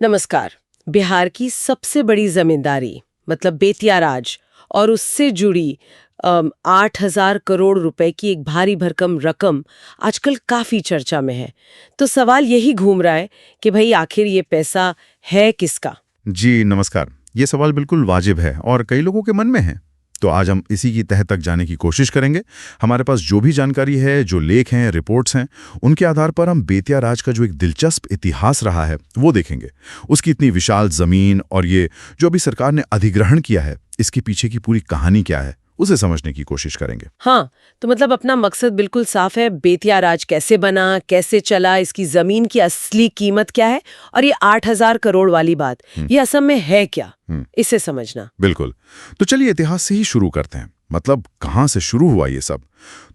नमस्कार। बिहार की सबसे बड़ी जमींदारी मतलब बेतिया राज और उससे जुड़ी 8,000 करोड़ रुपए की एक भारी भरकम रकम आजकल काफी चर्चा में है। तो सवाल यही घूम रहा है कि भाई आखिर ये पैसा है किसका। जी नमस्कार। ये सवाल बिल्कुल वाजिब है और कई लोगों के मन में है। तो आज हम इसी की तह तक जाने की कोशिश करेंगे। हमारे पास जो भी जानकारी है, जो लेख हैं, रिपोर्ट्स हैं, उनके आधार पर हम बेतिया राज का जो एक दिलचस्प इतिहास रहा है वो देखेंगे। उसकी इतनी विशाल जमीन और ये जो अभी सरकार ने अधिग्रहण किया है, इसके पीछे की पूरी कहानी क्या है, उसे समझने की कोशिश करेंगे। हाँ, तो मतलब अपना मकसद बिल्कुल साफ है। बेतिया राज कैसे बना, कैसे चला, इसकी जमीन की असली कीमत क्या है और ये 8,000 करोड़ वाली बात ये असम में है क्या, इसे समझना। बिल्कुल। तो चलिए इतिहास से ही शुरू करते हैं। मतलब कहाँ से शुरू हुआ ये सब।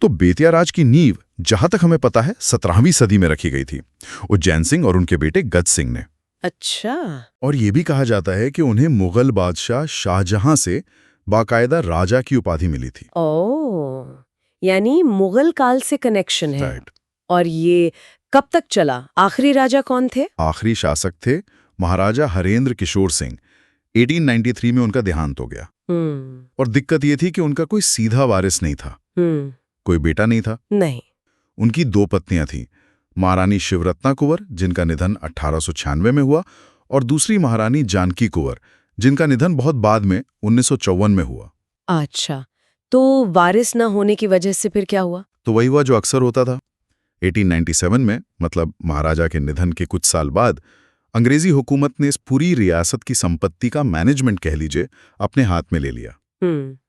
तो बेतिया राज की नींव जहां तक हमें पता है 17वीं सदी में रखी गई थी, उज्जैन सिंह और उनके बेटे गज सिंह ने। अच्छा। और ये भी कहा जाता है कि उन्हें मुगल बादशाह शाहजहां से बाकायदा राजा की उपाधि मिली थी। ओह, यानी मुगल काल से कनेक्शन है। राइट। और ये कब तक चला? आखिरी राजा कौन थे? आखिरी शासक थे महाराजा हरेंद्र किशोर सिंह। 1893 में उनका देहांत हो गया। और दिक्कत ये थी कि उनका कोई सीधा वारिस नहीं था। कोई बेटा नहीं था। नहीं। उनकी दो पत्नियां थीं, महारानी शिवरत्ना कुंवर जिनका निधन 1896 में हुआ, और दूसरी महारानी जानकी कुंवर जिनका निधन बहुत बाद में 1954 में हुआ। अच्छा, तो वारिस न होने की वजह से फिर क्या हुआ? तो वही हुआ जो अक्सर होता था। 1897 में, मतलब महाराजा के निधन के कुछ साल बाद, अंग्रेजी हुकूमत ने इस पूरी रियासत की संपत्ति का मैनेजमेंट कह लीजिए अपने हाथ में ले लिया।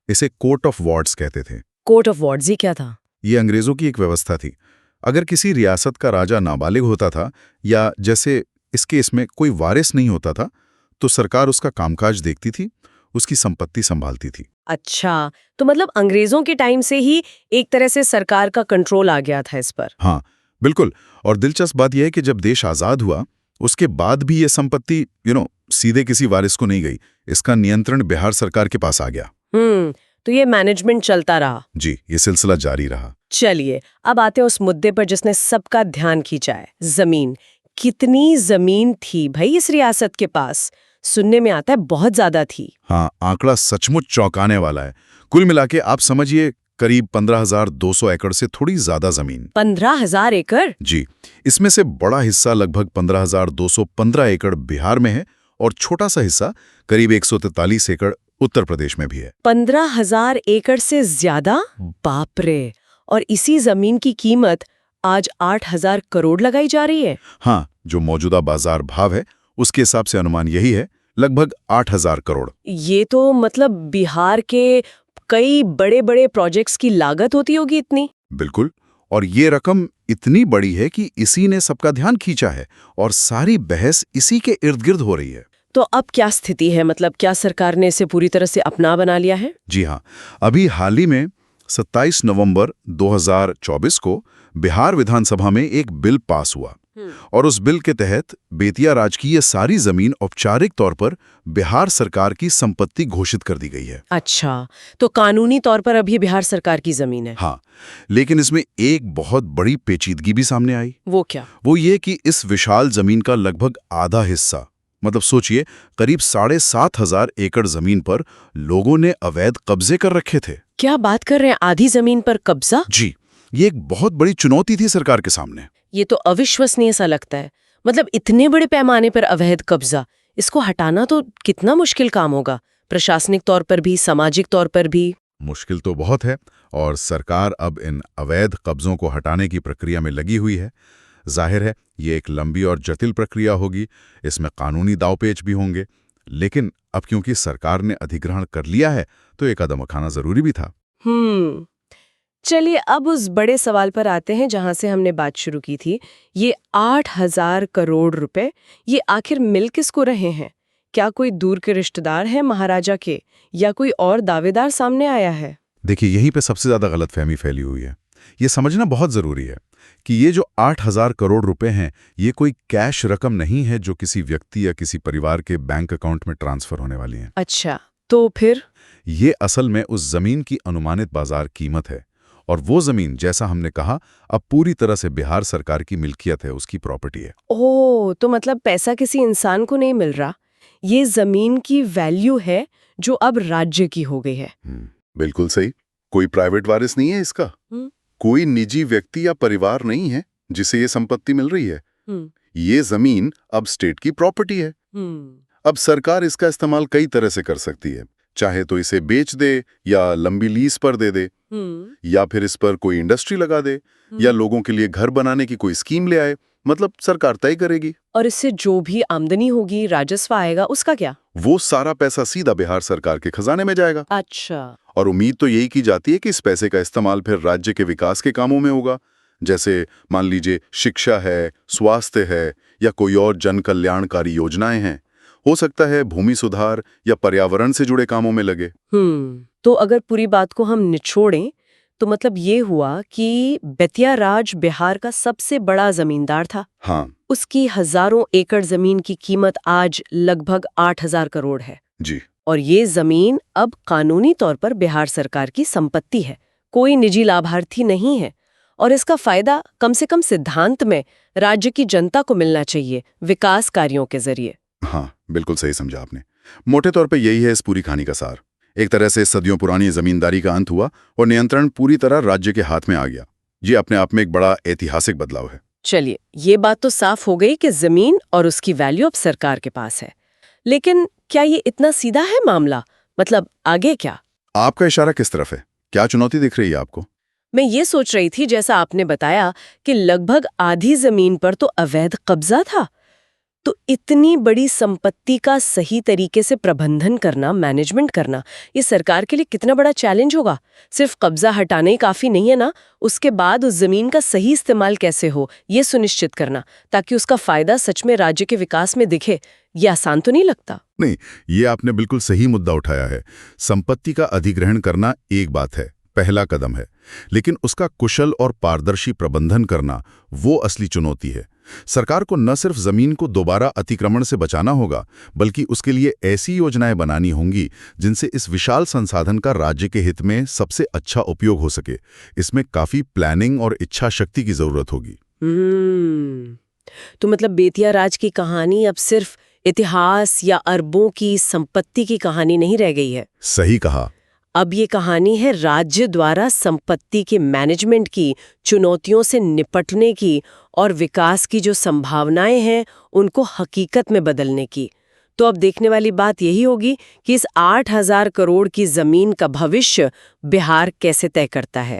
इसे कोर्ट ऑफ वार्ड्स कहते थे। कोर्ट ऑफ वार्ड्स ही क्या था? ये अंग्रेजों की एक व्यवस्था थी। अगर किसी रियासत का राजा नाबालिग होता था या जैसे इस केस में कोई वारिस नहीं होता था, तो सरकार उसका कामकाज देखती थी, उसकी संपत्ति संभालती थी। अच्छा, तो मतलब अंग्रेजों के टाइम से ही एक तरह से सरकार का कंट्रोल आ गया था इस पर। हाँ बिल्कुल। और दिलचस्प बात यह है कि जब देश आजाद हुआ उसके बाद भी ये संपत्ति सीधे किसी वारिस को नहीं गई। इसका नियंत्रण बिहार सरकार के पास आ गया। तो ये मैनेजमेंट चलता रहा। जी, ये सिलसिला जारी रहा। चलिए अब आते हैं उस मुद्दे पर जिसने सबका ध्यान खींचा है, जमीन। कितनी जमीन थी भाई इस रियासत के पास? सुनने में आता है बहुत ज्यादा थी। हाँ, आंकड़ा सचमुच चौंकाने वाला है। कुल मिला के आप समझिए करीब 15,200 एकड़ से थोड़ी ज्यादा जमीन। 15,000 एकड़? जी, इसमें से बड़ा हिस्सा लगभग 15,215 एकड़ बिहार में है और छोटा सा हिस्सा करीब 143 एकड़ उत्तर प्रदेश में भी है। 15,000 एकड़ से ज्यादा? बाप रे। और इसी जमीन की कीमत आज 8,000 करोड़ लगाई जा रही है। हाँ, जो मौजूदा बाजार भाव है उसके हिसाब से अनुमान यही है, लगभग 8,000 करोड़। ये तो मतलब बिहार के कई बड़े बड़े प्रोजेक्ट्स की लागत होती होगी इतनी। बिल्कुल। और ये रकम इतनी बड़ी है कि इसी ने सबका ध्यान खींचा है और सारी बहस इसी के इर्द गिर्द हो रही है। तो अब क्या स्थिति है? मतलब क्या सरकार ने इसे पूरी तरह से अपना बना लिया है? जी हाँ, अभी हाल ही में 27 नवंबर 2024 को बिहार विधानसभा में एक बिल पास हुआ और उस बिल के तहत बेतिया राज की ये सारी जमीन औपचारिक तौर पर बिहार सरकार की संपत्ति घोषित कर दी गई है। अच्छा, तो कानूनी तौर पर अब ये बिहार सरकार की जमीन है। हाँ, लेकिन इसमें एक बहुत बड़ी पेचीदगी भी सामने आई। वो क्या? वो ये कि इस विशाल जमीन का लगभग आधा हिस्सा, मतलब सोचिए करीब 7,500 एकड़ जमीन पर लोगों ने अवैध कब्जे कर रखे थे। क्या बात कर रहे हैं? आधी जमीन पर कब्जा? जी, ये एक बहुत बड़ी चुनौती थी सरकार के सामने। ये तो अविश्वसनीय सा लगता है। मतलब इतने बड़े पैमाने पर अवैध कब्जा, इसको हटाना तो कितना मुश्किल काम होगा, प्रशासनिक तौर पर भी, सामाजिक तौर पर भी। मुश्किल तो बहुत है और सरकार अब इन अवैध कब्जों को हटाने की प्रक्रिया में लगी हुई है। जाहिर है ये एक लंबी और जटिल प्रक्रिया होगी, इसमें कानूनी दांवपेच भी होंगे, लेकिन अब क्योंकि सरकार ने अधिग्रहण कर लिया है तो एक कदम उठाना जरूरी भी था। चलिए अब उस बड़े सवाल पर आते हैं जहां से हमने बात शुरू की थी। ये 8,000 करोड़ रुपए, ये आखिर मिल किसको रहे हैं? क्या कोई दूर के रिश्तेदार हैं महाराजा के, या कोई और दावेदार सामने आया है? देखिए, यहीं पे सबसे ज्यादा गलतफहमी फैली हुई है। ये समझना बहुत जरूरी है कि ये जो 8,000 करोड़ रुपए हैं, ये कोई कैश रकम नहीं है जो किसी व्यक्ति या किसी परिवार के बैंक अकाउंट में ट्रांसफर होने वाली है। अच्छा, तो फिर? ये असल में उस जमीन की अनुमानित बाजार कीमत है और वो जमीन, जैसा हमने कहा, अब पूरी तरह से बिहार सरकार की मिल्कियत है, उसकी प्रॉपर्टी है। ओह, तो मतलब पैसा किसी इंसान को नहीं मिल रहा, ये जमीन की वैल्यू है जो अब राज्य की हो गई है। बिल्कुल सही। कोई प्राइवेट वारिस नहीं है इसका। हम्म। कोई निजी व्यक्ति या परिवार नहीं है जिसे ये संपत्ति मिल रही है। हम्म। ये जमीन अब स्टेट की प्रॉपर्टी है। अब सरकार इसका इस्तेमाल कई तरह से कर सकती है। चाहे तो इसे बेच दे, या लंबी लीज पर दे दे, या फिर इस पर कोई इंडस्ट्री लगा दे, या लोगों के लिए घर बनाने की कोई स्कीम ले आए। मतलब सरकार तय करेगी। और इससे जो भी आमदनी होगी, राजस्व आएगा, उसका क्या? वो सारा पैसा सीधा बिहार सरकार के खजाने में जाएगा। अच्छा। और उम्मीद तो यही की जाती है कि इस पैसे का इस्तेमाल फिर राज्य के विकास के कामों में होगा। जैसे मान लीजिए शिक्षा है, स्वास्थ्य है, या कोई और जन कल्याणकारी योजनाएं हैं। हो सकता है भूमि सुधार या पर्यावरण से जुड़े कामों में लगे। तो अगर पूरी बात को हम निचोड़ें तो मतलब ये हुआ कि बेतिया राज बिहार का सबसे बड़ा जमींदार था। हाँ उसकी हजारों एकड़ जमीन की कीमत आज लगभग 8,000 करोड़ है। जी। और ये जमीन अब कानूनी तौर पर बिहार सरकार की संपत्ति है, कोई निजी लाभार्थी नहीं है। और इसका फायदा कम से कम सिद्धांत में राज्य की जनता को मिलना चाहिए, विकास कार्यों के जरिए। हाँ, बिल्कुल सही समझा आपने। मोटे तौर पे यही है इस पूरी कहानी का सार। एक तरह से सदियों पुरानी जमींदारी का अंत हुआ और नियंत्रण पूरी तरह राज्य के हाथ में आ गया। ये अपने आप में एक बड़ा ऐतिहासिक बदलाव है। चलिए, ये बात तो साफ हो गई कि जमीन और उसकी वैल्यू अब सरकार के पास है। लेकिन क्या ये इतना सीधा है मामला? मतलब आगे क्या? आपका इशारा किस तरफ है? क्या चुनौती दिख रही है आपको? मैं ये सोच रही थी, जैसा आपने बताया कि लगभग आधी जमीन पर तो अवैध कब्जा था, तो इतनी बड़ी संपत्ति का सही तरीके से प्रबंधन करना, मैनेजमेंट करना, ये सरकार के लिए कितना बड़ा चैलेंज होगा। सिर्फ कब्जा हटाना ही काफी नहीं है ना, उसके बाद उस जमीन का सही इस्तेमाल कैसे हो, ये सुनिश्चित करना, ताकि उसका फायदा सच में राज्य के विकास में दिखे। ये आसान तो नहीं लगता। नहीं, ये आपने बिल्कुल सही मुद्दा उठाया है। संपत्ति का अधिग्रहण करना एक बात है, पहला कदम है, लेकिन उसका कुशल और पारदर्शी प्रबंधन करना वो असली चुनौती है। सरकार को न सिर्फ जमीन को दोबारा अतिक्रमण से बचाना होगा, बल्कि उसके लिए ऐसी योजनाएं बनानी होंगी जिनसे इस विशाल संसाधन का राज्य के हित में सबसे अच्छा उपयोग हो सके। इसमें काफी प्लानिंग और इच्छा शक्ति की जरूरत होगी। तो मतलब बेतिया राज की कहानी अब सिर्फ इतिहास या अरबों की संपत्ति की कहानी नहीं रह गई है। सही कहा। अब ये कहानी है राज्य द्वारा संपत्ति के मैनेजमेंट की, चुनौतियों से निपटने की और विकास की जो संभावनाएं हैं उनको हकीकत में बदलने की। तो अब देखने वाली बात यही होगी कि इस 8,000 करोड़ की जमीन का भविष्य बिहार कैसे तय करता है।